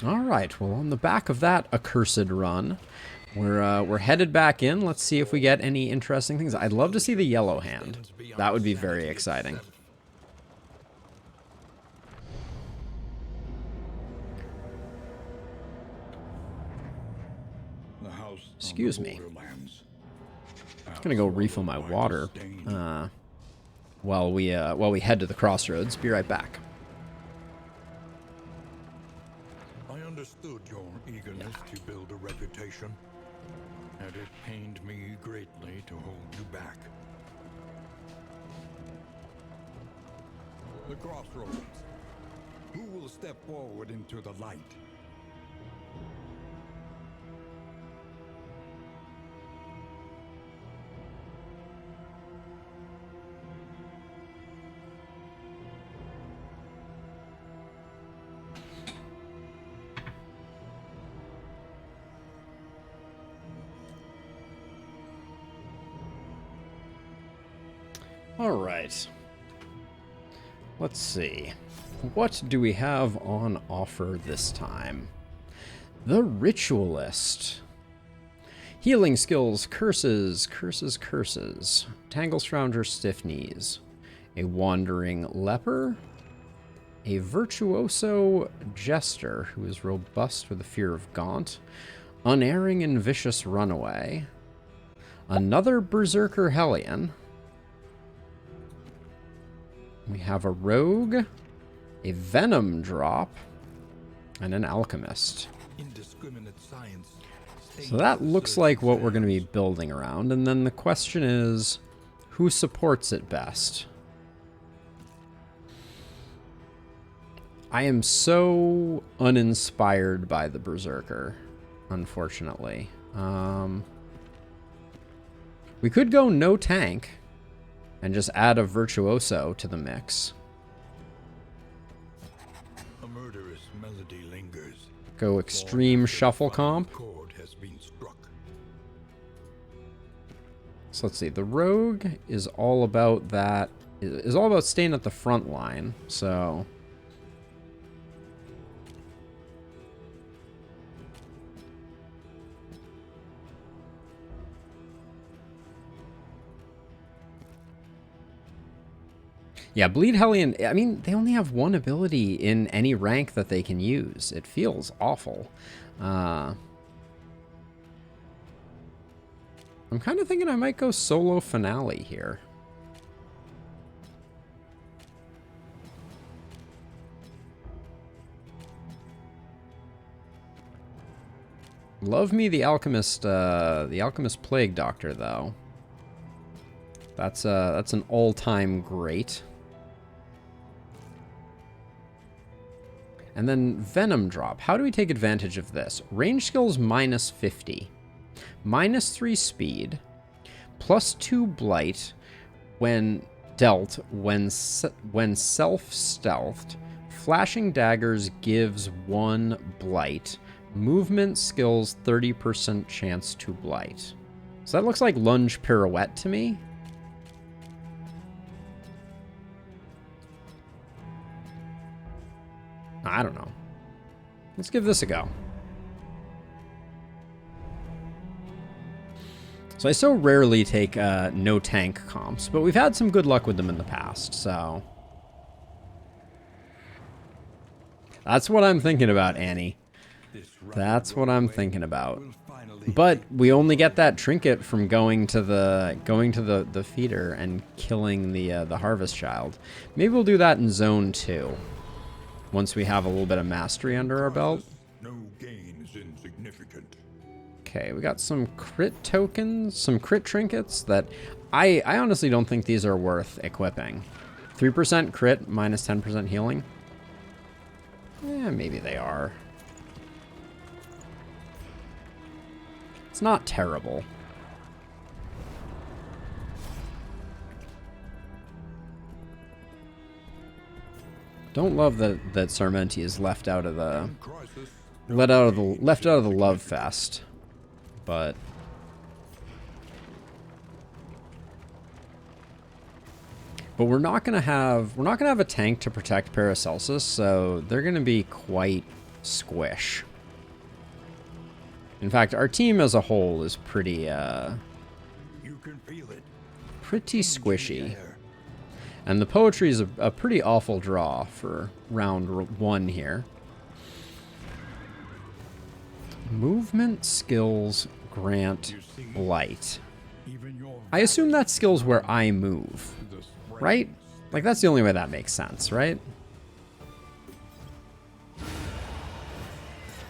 All right. Well, on the back of that accursed run, we're headed back in. Let's see if we get any interesting things. I'd love to see the yellow hand. That would be very exciting. Excuse me. I'm gonna go refill my water while we head to the crossroads. Be right back. I understood your eagerness to build a reputation, and it pained me greatly to hold you back. The crossroads. Who will step forward into the light? All right. Let's see. What do we have on offer this time? The Ritualist. Healing skills, curses, curses, curses. Tangle Scrounger, stiff knees. A wandering leper. A virtuoso jester who is robust with the fear of Gaunt. Unerring and vicious runaway. Another berserker Hellion. We have a rogue, a Venomdrop, and an alchemist. So that looks like what we're going to be building around. And then the question is, who supports it best? I am so uninspired by the berserker, unfortunately. We could go no tank and just add a virtuoso to the mix. A murderous melody lingers. Go extreme shuffle comp. So let's see. The rogue is all about that. Is all about staying at the front line. So yeah, Bleed Hellion, I mean, they only have one ability in any rank that they can use. It feels awful. I'm kind of thinking I might go solo finale here. Love me the Alchemist Plague Doctor, though. That's an all-time great. And then Venomdrop. How do we take advantage of this? Range skills minus 50. Minus 3 speed. Plus 2 blight when dealt when self-stealthed. Flashing daggers gives 1 blight. Movement skills 30% chance to blight. So that looks like lunge pirouette to me. I don't know. Let's give this a go. So I so rarely take no tank comps, but we've had some good luck with them in the past, so that's what I'm thinking about, Annie. That's what I'm thinking about. But we only get that trinket from going to the feeder and killing the harvest child. Maybe we'll do that in zone 2. Once we have a little bit of mastery under our belt. No gain is insignificant. Okay, we got some crit tokens, some crit trinkets that I honestly don't think these are worth equipping. 3% crit minus 10% healing. Yeah, maybe they are. It's not terrible. Don't love that Sarmenti is left out of the love fest, but we're not gonna have a tank to protect Paracelsus, so they're gonna be quite squish. In fact, our team as a whole is pretty, You can feel it. pretty squishy. And the poetry is a pretty awful draw for round 1 here. Movement skills grant blight. I assume that skills where I move, right? Like, that's the only way that makes sense, right?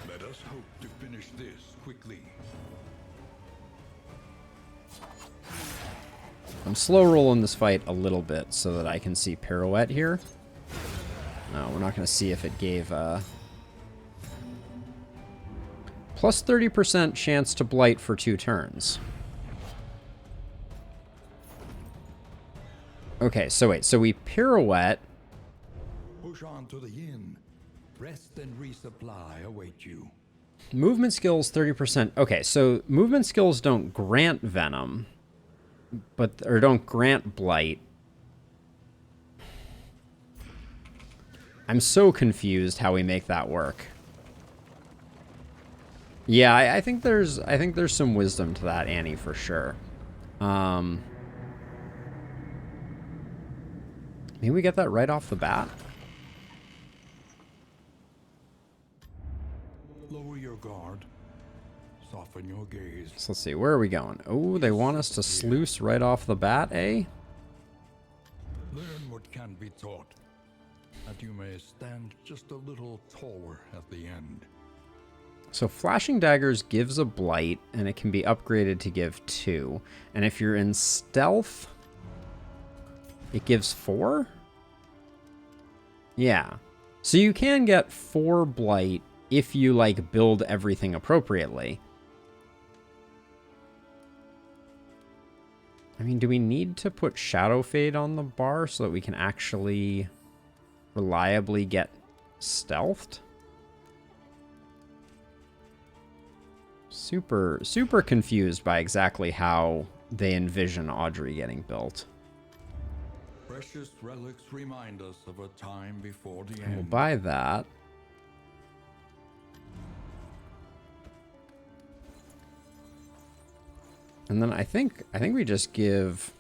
Let us hope to finish this quickly. I'm slow rolling this fight a little bit so that I can see pirouette here. No, we're not going to see if it gave plus 30% chance to blight for 2 turns. Okay, so wait, so we pirouette. Push on to the inn. Rest and resupply await you. Movement skills 30%. Okay, so movement skills don't grant venom, or don't grant blight. I'm so confused how we make that work. Yeah, I think there's some wisdom to that, Annie, for sure. Maybe we get that right off the bat. Lower your guard. Soften your gaze. So let's see, where are we going? Oh, they want us to sluice right off the bat, eh? Learn what can be taught, that you may stand just a little taller at the end. So Flashing Daggers gives a blight, and it can be upgraded to give 2. And if you're in stealth, it gives 4? Yeah. So you can get 4 blight if you, like, build everything appropriately. I mean, do we need to put Shadow Fade on the bar so that we can actually reliably get stealthed? Super confused by exactly how they envision Audrey getting built. Precious relics remind us of a time before the We'll end. buy that. And then I think we just give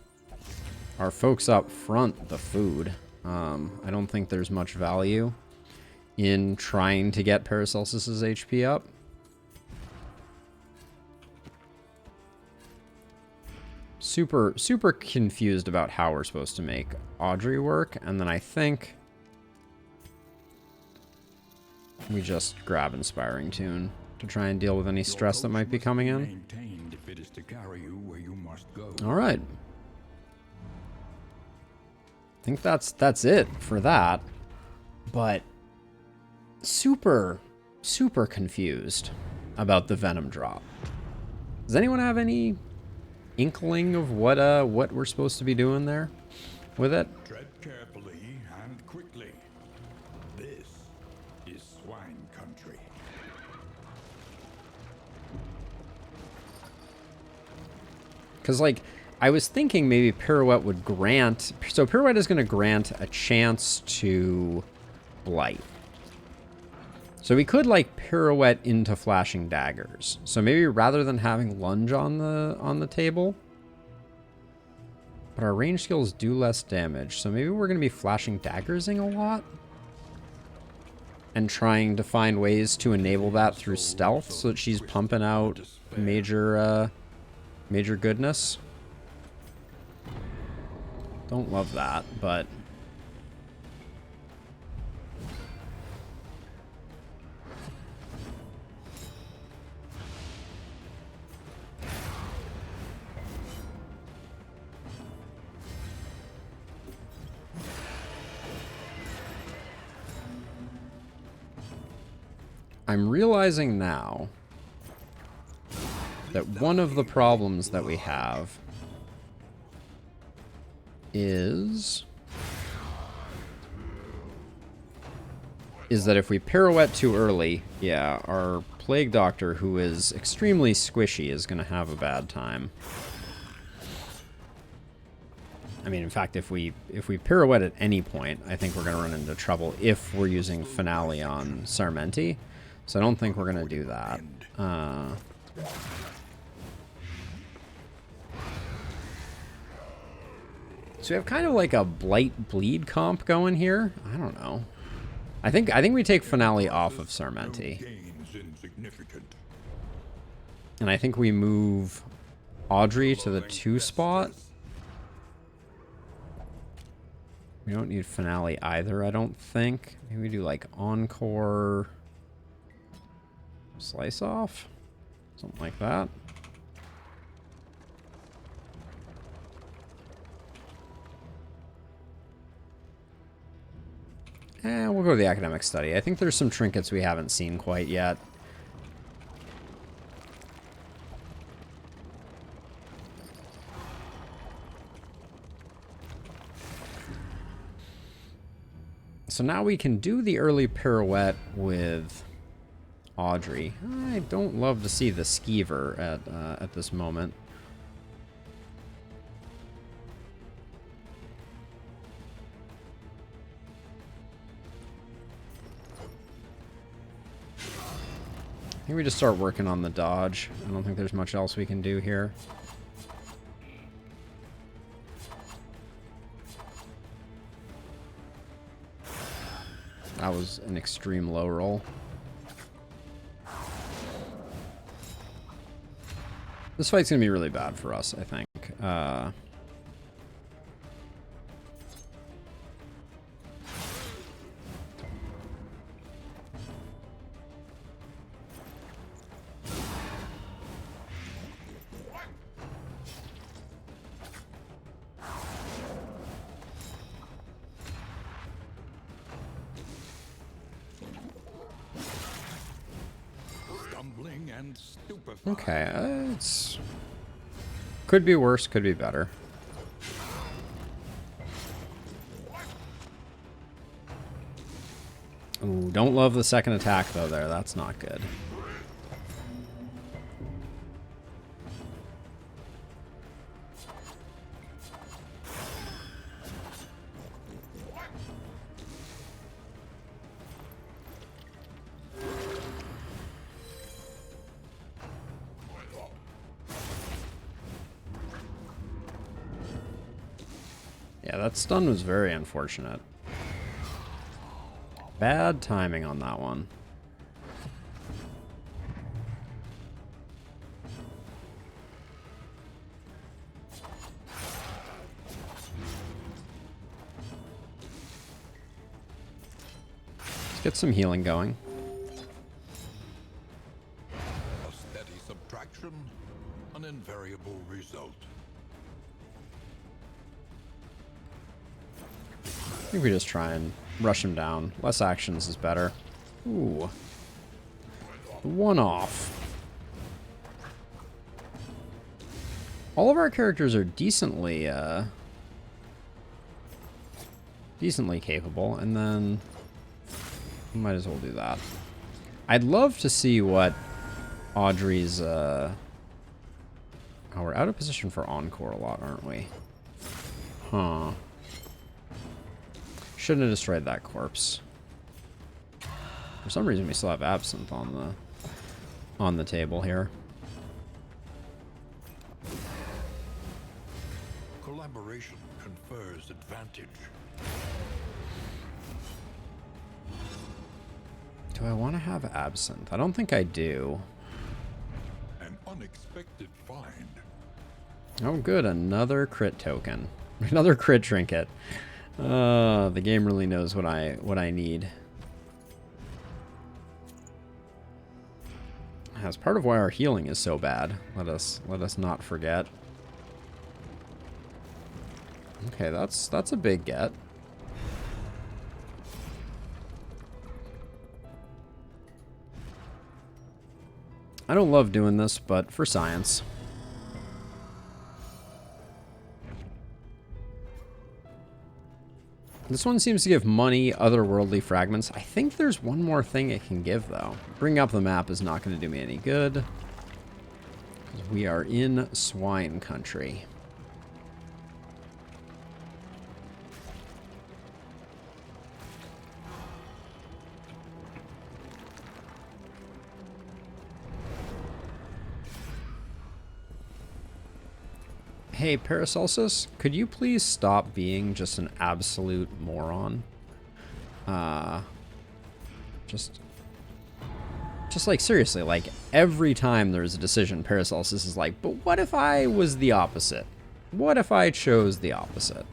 our folks up front the food. I don't think there's much value in trying to get Paracelsus's HP up. Super confused about how we're supposed to make Audrey work, and then I think we just grab Inspiring Tune to try and deal with any stress that might be coming in. Maintained if it is to carry you where you must go. All right. I think that's it for that. But super confused about the Venomdrop. Does anyone have any inkling of what we're supposed to be doing there with it? Tread carefully and quickly. This is swine country. Because, like, I was thinking maybe Pirouette would grant... So Pirouette is going to grant a chance to blight. So we could, like, Pirouette into Flashing Daggers. So maybe rather than having Lunge on the table... But our range skills do less damage. So maybe we're going to be Flashing Daggersing a lot? And trying to find ways to enable that through stealth so that she's pumping out major goodness. Don't love that, but... I'm realizing now that one of the problems that we have is that if we pirouette too early, yeah, our Plague Doctor, who is extremely squishy, is going to have a bad time. I mean, in fact, if we pirouette at any point, I think we're going to run into trouble if we're using Finale on Sarmenti. So I don't think we're going to do that. So we have kind of like a Blight Bleed comp going here. I don't know. I think we take Finale off of Sarmenti. And I think we move Audrey to the 2 spot. We don't need Finale either, I don't think. Maybe we do like Encore Slice Off? Something like that. And we'll go to the Academic Study. I think there's some trinkets we haven't seen quite yet. So now we can do the early pirouette with Audrey. I don't love to see the skeever at this moment. I think we just start working on the dodge. I don't think there's much else we can do here. That was an extreme low roll. This fight's gonna be really bad for us, I think. Okay, it's... Could be worse, could be better. Ooh, don't love the second attack, though, there. That's not good. Yeah, that stun was very unfortunate. Bad timing on that one. Let's get some healing going. A steady subtraction, an invariable result. I think we just try and rush him down. Less actions is better. Ooh. One off. All of our characters are decently capable, and then we might as well do that. I'd love to see what Audrey's oh, we're out of position for Encore a lot, aren't we? Huh. Shouldn't have destroyed that corpse. For some reason, we still have Absinthe on the table here. Collaboration confers advantage. Do I want to have Absinthe? I don't think I do. An unexpected find. Oh, good. Another crit token. Another crit trinket. The game really knows what I need. That's part of why our healing is so bad. Let us not forget. Okay, that's a big get. I don't love doing this, but for science. This one seems to give money, otherworldly fragments. I think there's one more thing it can give, though. Bringing up the map is not going to do me any good. Because we are in swine country. Hey, Paracelsus, could you please stop being just an absolute moron? Just like, seriously, like, every time there's a decision, Paracelsus is like, but what if I was the opposite? What if I chose the opposite?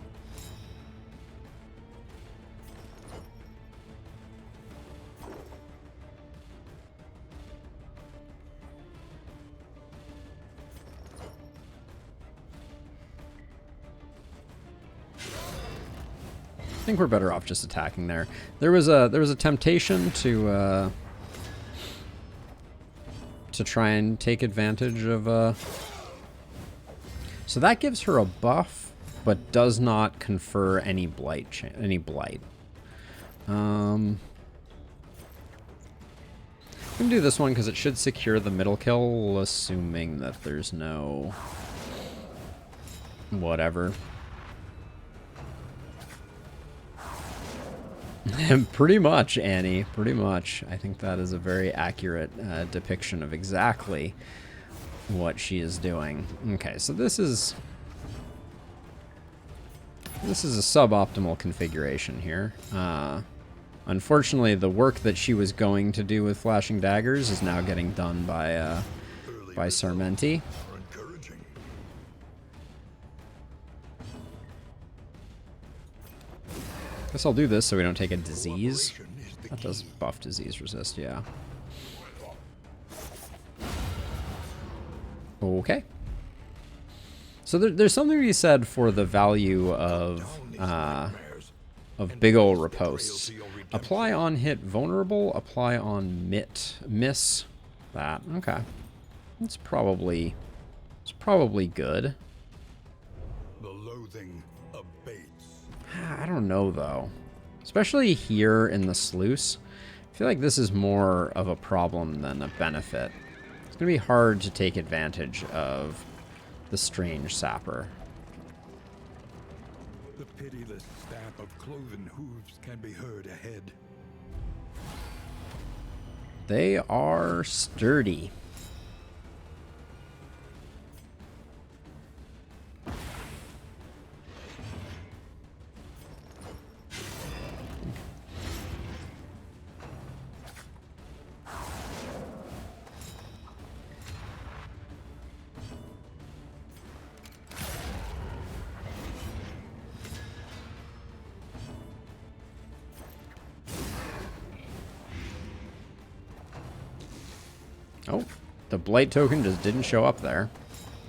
I think we're better off just attacking there. There was a temptation to try and take advantage of so that gives her a buff, but does not confer any blight. I'm gonna do this one because it should secure the middle kill, assuming that there's no whatever. Pretty much, Annie. Pretty much. I think that is a very accurate depiction of exactly what she is doing. Okay, so this is a suboptimal configuration here. Unfortunately, the work that she was going to do with flashing daggers is now getting done by Sarmenti. Guess I'll do this so we don't take a disease. That does buff disease resist, yeah. Okay. So there's something to be said for the value of big ol' riposts. Apply on hit vulnerable, apply on miss that. Okay. It's probably good. The loathing abates. I don't know, though. Especially here in the sluice. I feel like this is more of a problem than a benefit. It's going to be hard to take advantage of the strange sapper. The pitiless stamp of cloven hooves can be heard ahead. They are sturdy. Oh, the blight token just didn't show up there.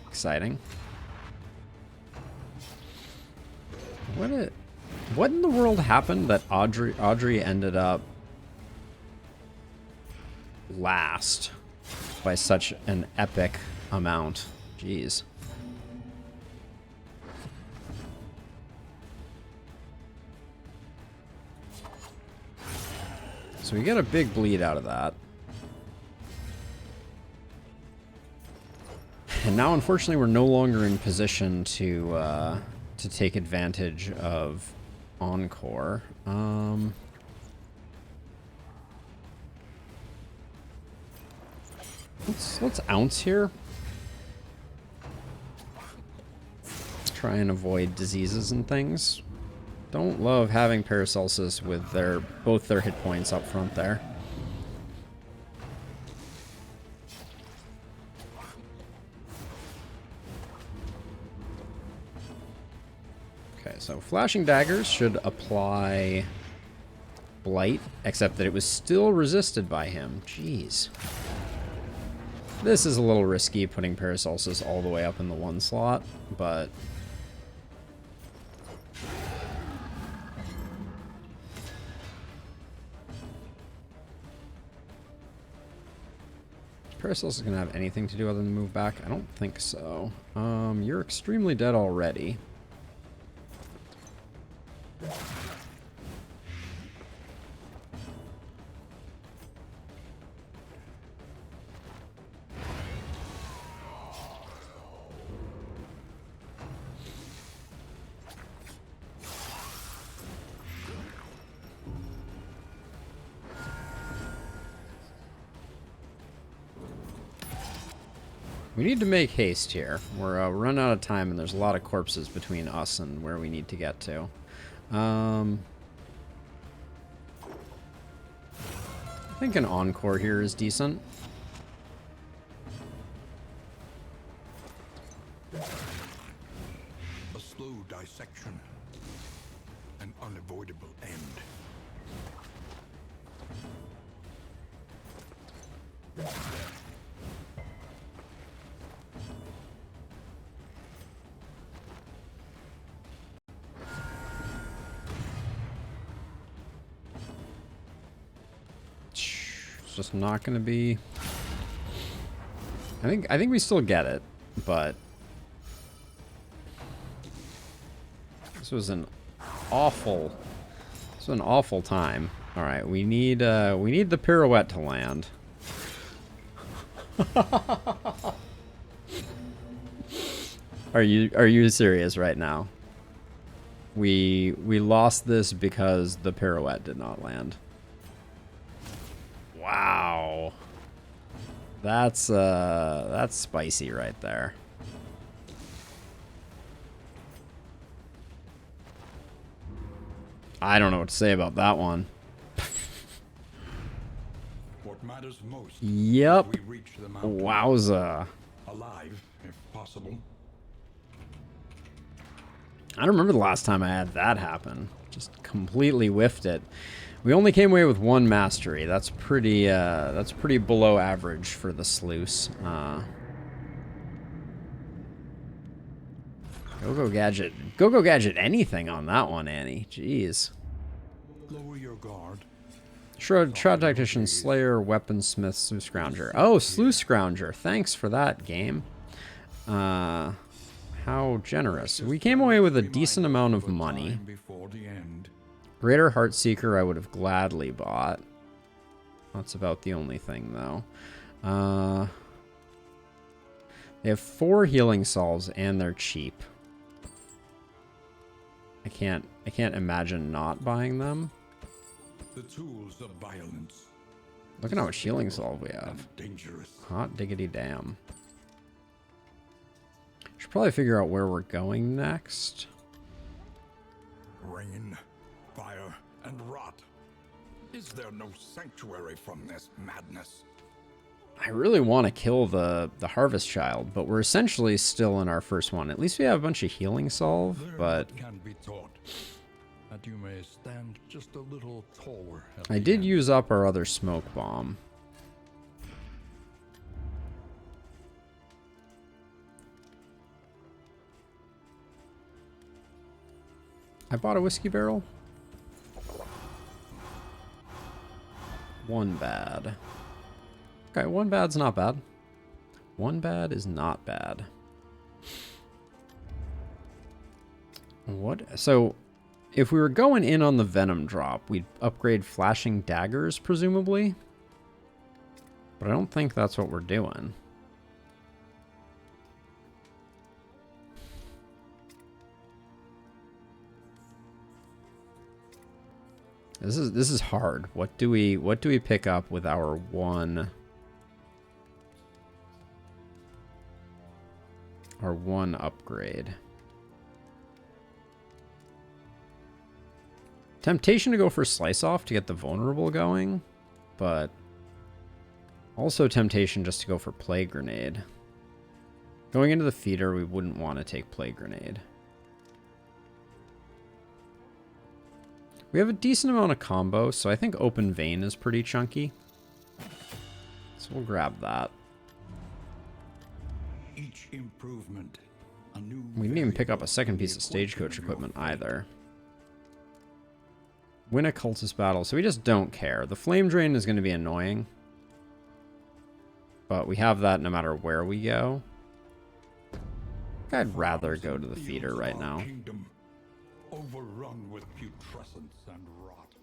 Exciting. What in the world happened that Audrey ended up last by such an epic amount? Jeez. So we get a big bleed out of that. And now, unfortunately, we're no longer in position to take advantage of Encore. Let's ounce here. Try and avoid diseases and things. Don't love having Paracelsus with both their hit points up front there. Okay, so flashing daggers should apply blight, except that it was still resisted by him. Jeez. This is a little risky, putting Paracelsus all the way up in the 1 slot, but Paracelsus is going to have anything to do other than move back? I don't think so. You're extremely dead already. We need to make haste here. We're running out of time, and there's a lot of corpses between us and where we need to get to. I think an encore here is decent. A slow dissection. An unavoidable end. It's just not going to be... I think we still get it, but this was an awful time. All right, we need the pirouette to land. Are you serious right now? We lost this because the pirouette did not land. Wow. That's spicy right there. I don't know what to say about that one. What matters most Yep. is we reach the mountain Wowza. alive, if possible. I don't remember the last time I had that happen. Just completely whiffed it. We only came away with 1 mastery. That's pretty below average for the sluice. Go-Go Gadget. Go-Go Gadget anything on that one, Annie. Jeez. Lower your guard. Shroud Tactician, Slayer, Weaponsmith, Sluice Scrounger. Oh, Sluice Scrounger. Thanks for that, game. How generous. We came away with a decent amount of money. Before the end. Greater Heartseeker I would have gladly bought. That's about the only thing, though. They have 4 healing salves, and they're cheap. I can't imagine not buying them. The tools of violence. Look at how much healing salve we have. Dangerous. Hot diggity damn. Should probably figure out where we're going next. Rain, fire, and rot. Is there no sanctuary from this madness? I really want to kill the Harvest Child, but we're essentially still in our first one. At least we have a bunch of healing salve, but There can be taught that you may stand just a little taller. I did use up our other smoke bomb. I bought a whiskey barrel. 1 bad. Okay, 1 bad's not bad. 1 bad is not bad. What? So, if we were going in on the Venomdrop, we'd upgrade flashing daggers, presumably. But I don't think that's what we're doing. This is hard. What do we pick up with our 1 upgrade? Temptation to go for Slice Off to get the vulnerable going, but also temptation just to go for Plague Grenade. Going into the feeder, we wouldn't want to take Plague Grenade. We have a decent amount of combo, so I think Open Vein is pretty chunky. So we'll grab that. Each improvement, a new We didn't even pick up a second piece of stagecoach equipment either. Win a cultist battle, so we just don't care. The flame drain is going to be annoying, but we have that no matter where we go. I'd rather go to the feeder right now. Kingdom, overrun with putrescence and rot.